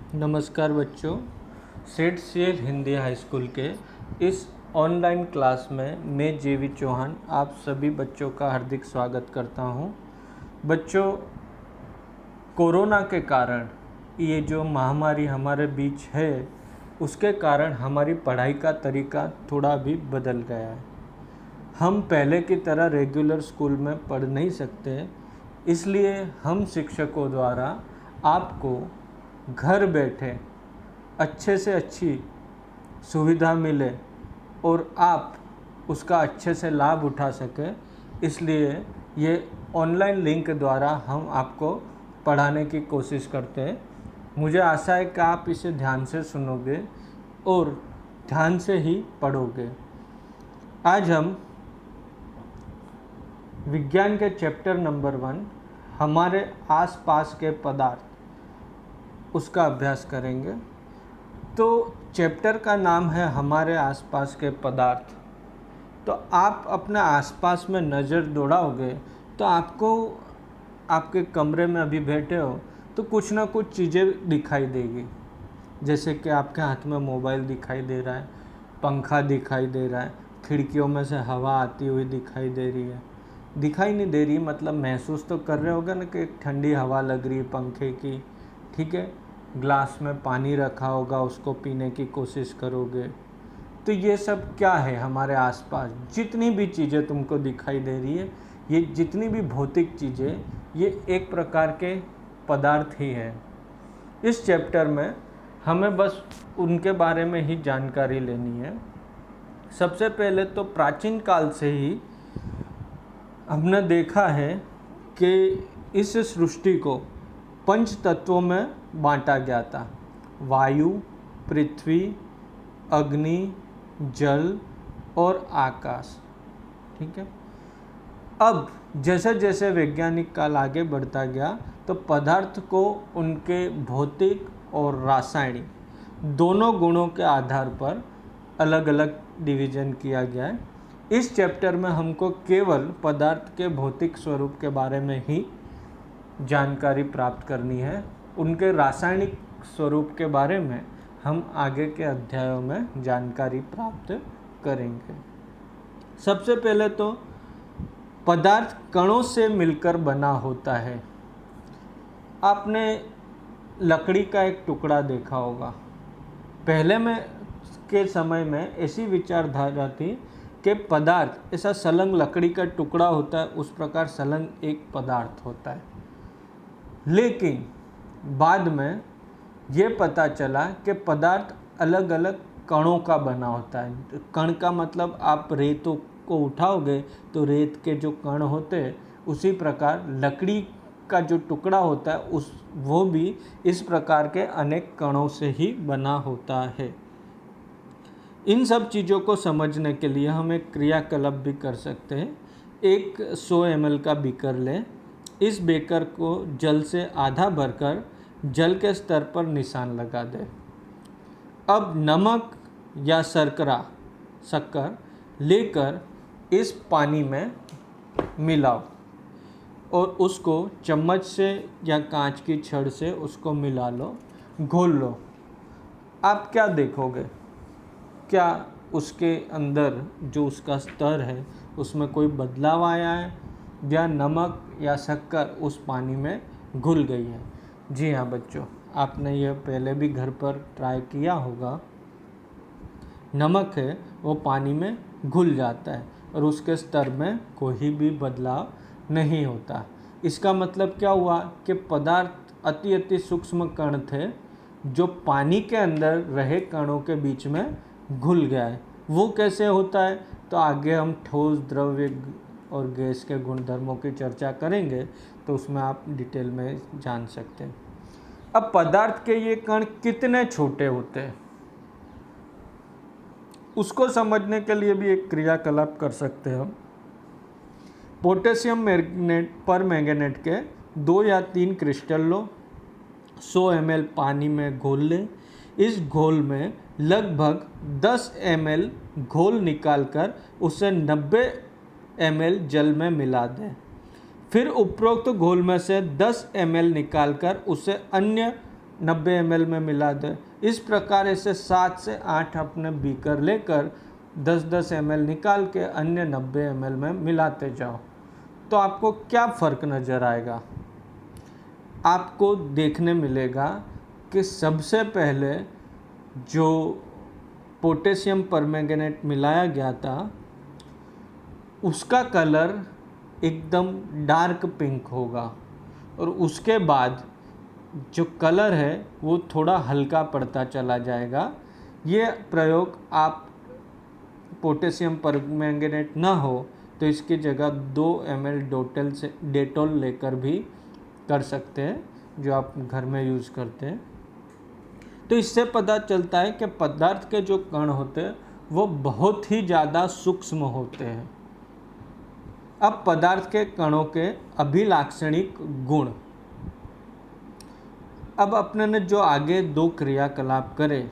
नमस्कार बच्चों, सेठ सीएल हिंदी हाई स्कूल के इस ऑनलाइन क्लास में मैं जेवी चौहान आप सभी बच्चों का हार्दिक स्वागत करता हूं। बच्चों, कोरोना के कारण ये जो महामारी हमारे बीच है उसके कारण हमारी पढ़ाई का तरीका थोड़ा भी बदल गया है। हम पहले की तरह रेगुलर स्कूल में पढ़ नहीं सकते, इसलिए हम शिक्षकों द्वारा आपको घर बैठे अच्छे से अच्छी सुविधा मिले और आप उसका अच्छे से लाभ उठा सकें, इसलिए ये ऑनलाइन लिंक द्वारा हम आपको पढ़ाने की कोशिश करते हैं। मुझे आशा है कि आप इसे ध्यान से सुनोगे और ध्यान से ही पढ़ोगे। आज हम विज्ञान के चैप्टर नंबर 1 हमारे आसपास के पदार्थ उसका अभ्यास करेंगे। तो चैप्टर का नाम है हमारे आसपास के पदार्थ। तो आप अपने आसपास में नज़र दौड़ाओगे तो आपको आपके कमरे में अभी बैठे हो तो कुछ ना कुछ चीज़ें दिखाई देगी, जैसे कि आपके हाथ में मोबाइल दिखाई दे रहा है, पंखा दिखाई दे रहा है, खिड़कियों में से हवा आती हुई दिखाई दे रही है। दिखाई नहीं दे रही मतलब महसूस तो कर रहे होगे ना कि एक ठंडी हवा लग रही है पंखे की, ठीक है। ग्लास में पानी रखा होगा, उसको पीने की कोशिश करोगे। तो ये सब क्या है हमारे आसपास, जितनी भी चीज़ें तुमको दिखाई दे रही है, ये जितनी भी भौतिक चीज़ें, ये एक प्रकार के पदार्थ ही है। इस चैप्टर में हमें बस उनके बारे में ही जानकारी लेनी है। सबसे पहले तो प्राचीन काल से ही हमने देखा है कि इस सृष्टि को 5 तत्वों में बांटा गया था: वायु, पृथ्वी, अग्नि, जल और आकाश, ठीक है। अब जैसे जैसे वैज्ञानिक काल आगे बढ़ता गया तो पदार्थ को उनके भौतिक और रासायनिक दोनों गुणों के आधार पर अलग अलग डिवीज़न किया गया है। इस चैप्टर में हमको केवल पदार्थ के भौतिक स्वरूप के बारे में ही जानकारी प्राप्त करनी है। उनके रासायनिक स्वरूप के बारे में हम आगे के अध्यायों में जानकारी प्राप्त करेंगे। सबसे पहले तो पदार्थ कणों से मिलकर बना होता है। आपने लकड़ी का एक टुकड़ा देखा होगा। पहले में के समय में ऐसी विचारधारा थी कि पदार्थ ऐसा सलंग लकड़ी का टुकड़ा होता है, उस प्रकार सलंग एक पदार्थ होता है। लेकिन बाद में ये पता चला कि पदार्थ अलग अलग कणों का बना होता है। कण का मतलब आप रेतों को उठाओगे तो रेत के जो कण होते हैं, उसी प्रकार लकड़ी का जो टुकड़ा होता है वो भी इस प्रकार के अनेक कणों से ही बना होता है। इन सब चीज़ों को समझने के लिए हम एक क्रियाकलाप भी कर सकते हैं। एक 100 ml का बीकर लें। इस बीकर को जल से आधा भरकर जल के स्तर पर निशान लगा दें। अब नमक या शक्कर लेकर इस पानी में मिलाओ और उसको चम्मच से या कांच की छड़ से उसको मिला लो, घोल लो। आप क्या देखोगे, क्या उसके अंदर जो उसका स्तर है उसमें कोई बदलाव आया है या नमक या शक्कर उस पानी में घुल गई है? जी हाँ बच्चों, आपने यह पहले भी घर पर ट्राई किया होगा। नमक है वो पानी में घुल जाता है और उसके स्तर में कोई भी बदलाव नहीं होता। इसका मतलब क्या हुआ कि पदार्थ अति सूक्ष्म कण थे जो पानी के अंदर रहे कणों के बीच में घुल गया है। वो कैसे होता है तो आगे हम ठोस, द्रव्य और गैस के गुणधर्मों की चर्चा करेंगे, तो उसमें आप डिटेल में जान सकते हैं। अब पदार्थ के ये कण कितने छोटे होते हैं उसको समझने के लिए भी एक क्रियाकलाप कर सकते हैं हम। पोटेशियम परमैंगनेट के 2 या 3 क्रिस्टल लो, 100 ml पानी में घोल लें। इस घोल में लगभग 10 ml घोल निकालकर उसे 90 ml जल में मिला दें। फिर उपरोक्त घोल में से 10 ml निकालकर उसे अन्य 90 ml में मिला दें। इस प्रकार ऐसे 7 से 8 अपने बीकर लेकर 10-10 ml निकाल के अन्य 90 ml में मिलाते जाओ। तो आपको क्या फ़र्क नज़र आएगा? आपको देखने मिलेगा कि सबसे पहले जो पोटेशियम परमैंगनेट मिलाया गया था उसका कलर एकदम डार्क पिंक होगा, और उसके बाद जो कलर है वो थोड़ा हल्का पड़ता चला जाएगा। ये प्रयोग आप पोटेशियम परमैंगनेट ना हो तो इसकी जगह 2 ml डेटॉल लेकर भी कर सकते हैं, जो आप घर में यूज़ करते हैं। तो इससे पता चलता है कि पदार्थ के जो कण होते हैं वो बहुत ही ज़्यादा सूक्ष्म होते हैं। अब पदार्थ के कणों के अभिलाक्षणिक गुण। अब अपने ने जो आगे 2 क्रियाकलाप करे,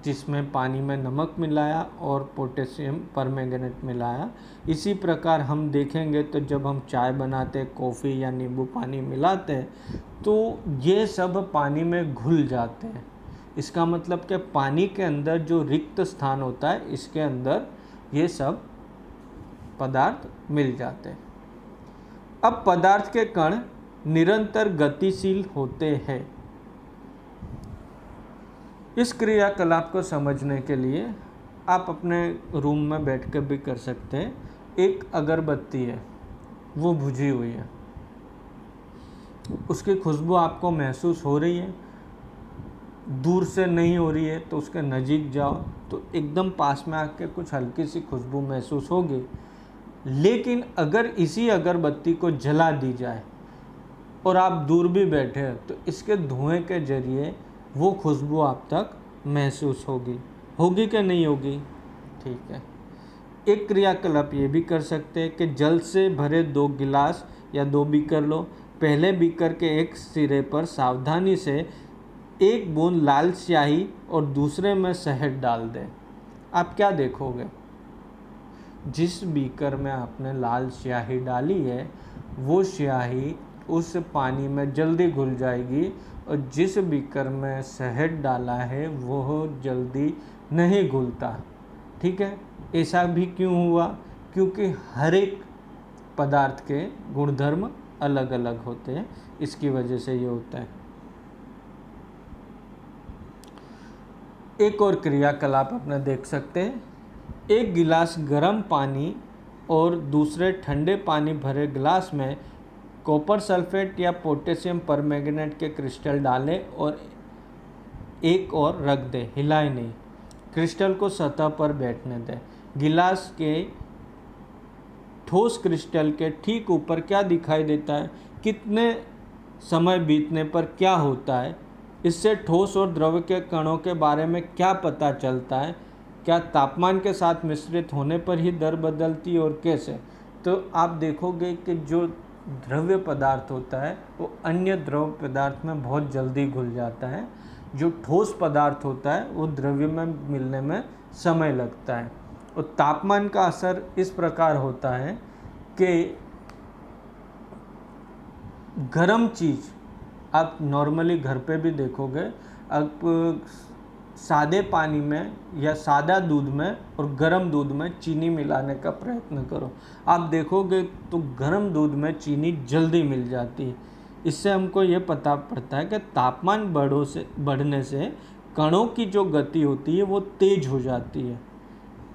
जिसमें पानी में नमक मिलाया और पोटेशियम परमैंगनेट मिलाया, इसी प्रकार हम देखेंगे तो जब हम चाय बनाते, कॉफ़ी या नींबू पानी मिलाते हैं तो ये सब पानी में घुल जाते हैं। इसका मतलब कि पानी के अंदर जो रिक्त स्थान होता है इसके अंदर ये सब पदार्थ मिल जाते हैं। अब पदार्थ के कण निरंतर गतिशील होते हैं। इस क्रियाकलाप को समझने के लिए आप अपने रूम में बैठ कर भी कर सकते हैं। एक अगरबत्ती है, वो बुझी हुई है, उसकी खुशबू आपको महसूस हो रही है, दूर से नहीं हो रही है तो उसके नज़दीक जाओ तो एकदम पास में आके कुछ हल्की सी खुशबू महसूस होगी। लेकिन अगर इसी अगरबत्ती को जला दी जाए और आप दूर भी बैठे हैं तो इसके धुएं के जरिए वो खुशबू आप तक महसूस होगी कि नहीं होगी? ठीक है। एक क्रियाकलाप ये भी कर सकते हैं कि जल से भरे 2 गिलास या 2 बीकर लो। पहले बीकर के एक सिरे पर सावधानी से 1 बूंद लाल स्याही और दूसरे में शहद डाल दें। आप क्या देखोगे? जिस बीकर में आपने लाल स्याही डाली है वो स्याही उस पानी में जल्दी घुल जाएगी, और जिस बीकर में शहद डाला है वो जल्दी नहीं घुलता। ठीक है। ऐसा भी क्यों हुआ? क्योंकि हर एक पदार्थ के गुणधर्म अलग अलग होते हैं, इसकी वजह से ये होता है। एक और क्रियाकलाप अपने देख सकते हैं। 1 गिलास गर्म पानी और दूसरे ठंडे पानी भरे गिलास में कॉपर सल्फेट या पोटेशियम परमैंगनेट के क्रिस्टल डालें और एक और रख दें, हिलाएं नहीं। क्रिस्टल को सतह पर बैठने दें। गिलास के ठोस क्रिस्टल के ठीक ऊपर क्या दिखाई देता है? कितने समय बीतने पर क्या होता है? इससे ठोस और द्रव के कणों के बारे में क्या पता चलता है? क्या तापमान के साथ मिश्रित होने पर ही दर बदलती है और कैसे? तो आप देखोगे कि जो द्रव्य पदार्थ होता है वो अन्य द्रव पदार्थ में बहुत जल्दी घुल जाता है। जो ठोस पदार्थ होता है वो द्रव्य में मिलने में समय लगता है। और तापमान का असर इस प्रकार होता है कि गर्म चीज़ आप नॉर्मली घर पे भी देखोगे, आप सादे पानी में या सादा दूध में और गर्म दूध में चीनी मिलाने का प्रयत्न करो, आप देखोगे तो गर्म दूध में चीनी जल्दी मिल जाती है। इससे हमको ये पता पड़ता है कि तापमान बढ़ने से कणों की जो गति होती है वो तेज हो जाती है।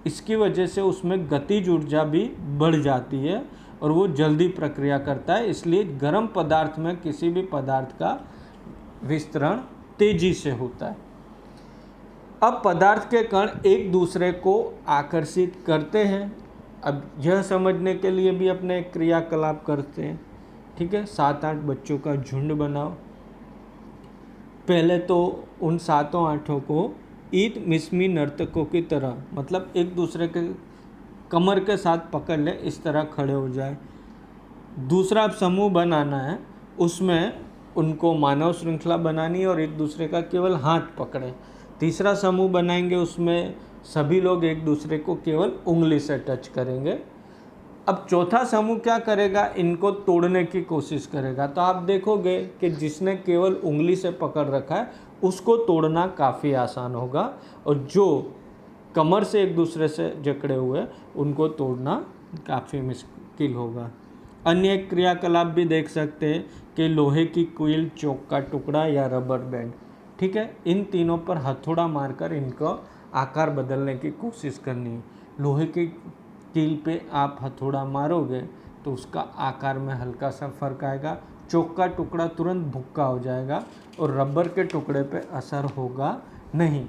इसकी वजह से उसमें गतिज ऊर्जा भी बढ़ जाती है और वो जल्दी प्रक्रिया करता है। इसलिए गर्म पदार्थ में किसी भी पदार्थ का विस्तरण तेजी से होता है। अब पदार्थ के कण एक दूसरे को आकर्षित करते हैं। अब यह समझने के लिए भी अपने एक क्रियाकलाप करते हैं। ठीक है। 7-8 बच्चों का झुंड बनाओ। पहले तो उन 7-8 को ईद मिस्मी नर्तकों की तरह, मतलब एक दूसरे के कमर के साथ पकड़ ले, इस तरह खड़े हो जाए। दूसरा समूह बनाना है, उसमें उनको मानव श्रृंखला बनानी है और एक दूसरे का केवल हाथ पकड़े। तीसरा समूह बनाएंगे, उसमें सभी लोग एक दूसरे को केवल उंगली से टच करेंगे। अब चौथा समूह क्या करेगा, इनको तोड़ने की कोशिश करेगा। तो आप देखोगे कि जिसने केवल उंगली से पकड़ रखा है उसको तोड़ना काफ़ी आसान होगा, और जो कमर से एक दूसरे से जकड़े हुए उनको तोड़ना काफ़ी मुश्किल होगा। अन्य एक क्रियाकलाप भी देख सकते हैं कि लोहे की कील, चौक का टुकड़ा या रबर बैंड, ठीक है, इन तीनों पर हथौड़ा मारकर इनको आकार बदलने की कोशिश करनी है। लोहे की कील पे आप हथौड़ा मारोगे तो उसका आकार में हल्का सा फर्क आएगा, चौक का टुकड़ा तुरंत भुक्का हो जाएगा और रबर के टुकड़े पे असर होगा नहीं।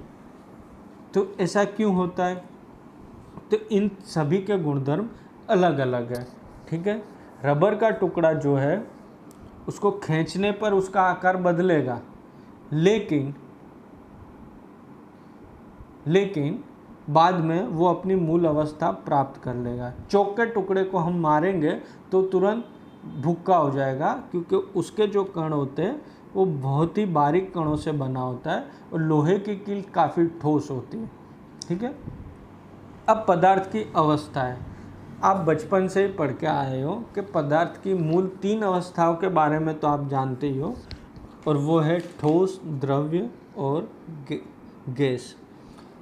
तो ऐसा क्यों होता है? तो इन सभी के गुणधर्म अलग अलग है, ठीक है। रबर का टुकड़ा जो है उसको खींचने पर उसका आकार बदलेगा, लेकिन बाद में वो अपनी मूल अवस्था प्राप्त कर लेगा। चौक के टुकड़े को हम मारेंगे तो तुरंत भुक्का हो जाएगा, क्योंकि उसके जो कण होते हैं वो बहुत ही बारीक कणों से बना होता है और लोहे की कील काफ़ी ठोस होती है, ठीक है। अब पदार्थ की अवस्था है। आप बचपन से ही पढ़ के आए हो कि पदार्थ की मूल 3 अवस्थाओं के बारे में तो आप जानते ही हो, और वो है ठोस, द्रव्य और गैस।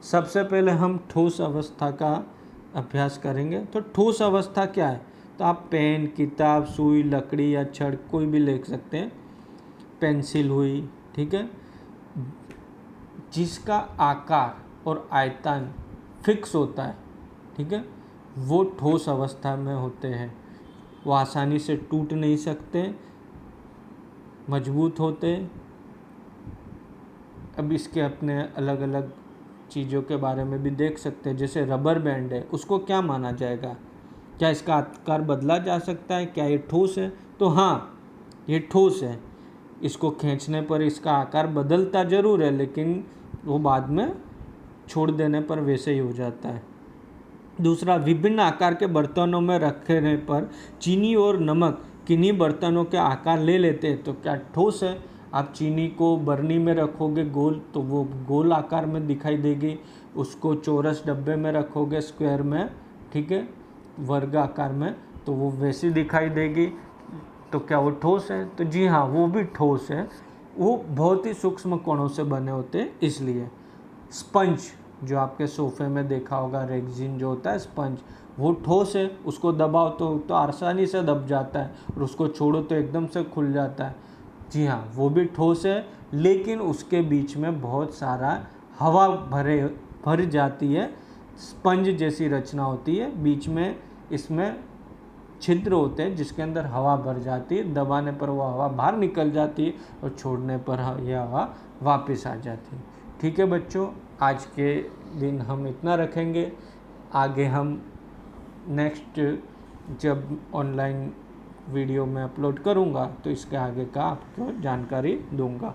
सबसे पहले हम ठोस अवस्था का अभ्यास करेंगे। तो ठोस अवस्था क्या है? तो आप पेन, किताब, सुई, लकड़ी या छड़ कोई भी लिख सकते हैं, पेंसिल हुई, ठीक है, जिसका आकार और आयतन फिक्स होता है, ठीक है, वो ठोस अवस्था में होते हैं। वो आसानी से टूट नहीं सकते, मजबूत होते। अब इसके अपने अलग अलग चीज़ों के बारे में भी देख सकते हैं। जैसे रबर बैंड है, उसको क्या माना जाएगा? क्या इसका आकार बदला जा सकता है? क्या ये ठोस है? तो हाँ, ये ठोस है। इसको खींचने पर इसका आकार बदलता ज़रूर है, लेकिन वो बाद में छोड़ देने पर वैसे ही हो जाता है। दूसरा, विभिन्न आकार के बर्तनों में रखने पर चीनी और नमक किन्हीं बर्तनों के आकार ले लेते हैं, तो क्या ठोस है? आप चीनी को बरनी में रखोगे गोल, तो वो गोल आकार में दिखाई देगी। उसको चौरस डब्बे में रखोगे, स्क्वायर में, ठीक है, वर्ग आकार में, तो वो वैसी दिखाई देगी। तो क्या वो ठोस है? तो जी हाँ, वो भी ठोस है। वो बहुत ही सूक्ष्म कणों से बने होते हैं, इसलिए। स्पंज, जो आपके सोफे में देखा होगा, रेक्सिन जो होता है स्पंज, वो ठोस है। उसको दबाओ तो आसानी से दब जाता है, और उसको छोड़ो तो एकदम से खुल जाता है। जी हाँ, वो भी ठोस है, लेकिन उसके बीच में बहुत सारा हवा भर जाती है। स्पंज जैसी रचना होती है, बीच में इसमें छिद्र होते हैं जिसके अंदर हवा भर जाती है। दबाने पर वो हवा बाहर निकल जाती है और छोड़ने पर यह हवा वापस आ जाती है। ठीक है बच्चों, आज के दिन हम इतना रखेंगे। आगे हम नेक्स्ट जब ऑनलाइन वीडियो में अपलोड करूँगा तो इसके आगे का आपको जानकारी दूंगा।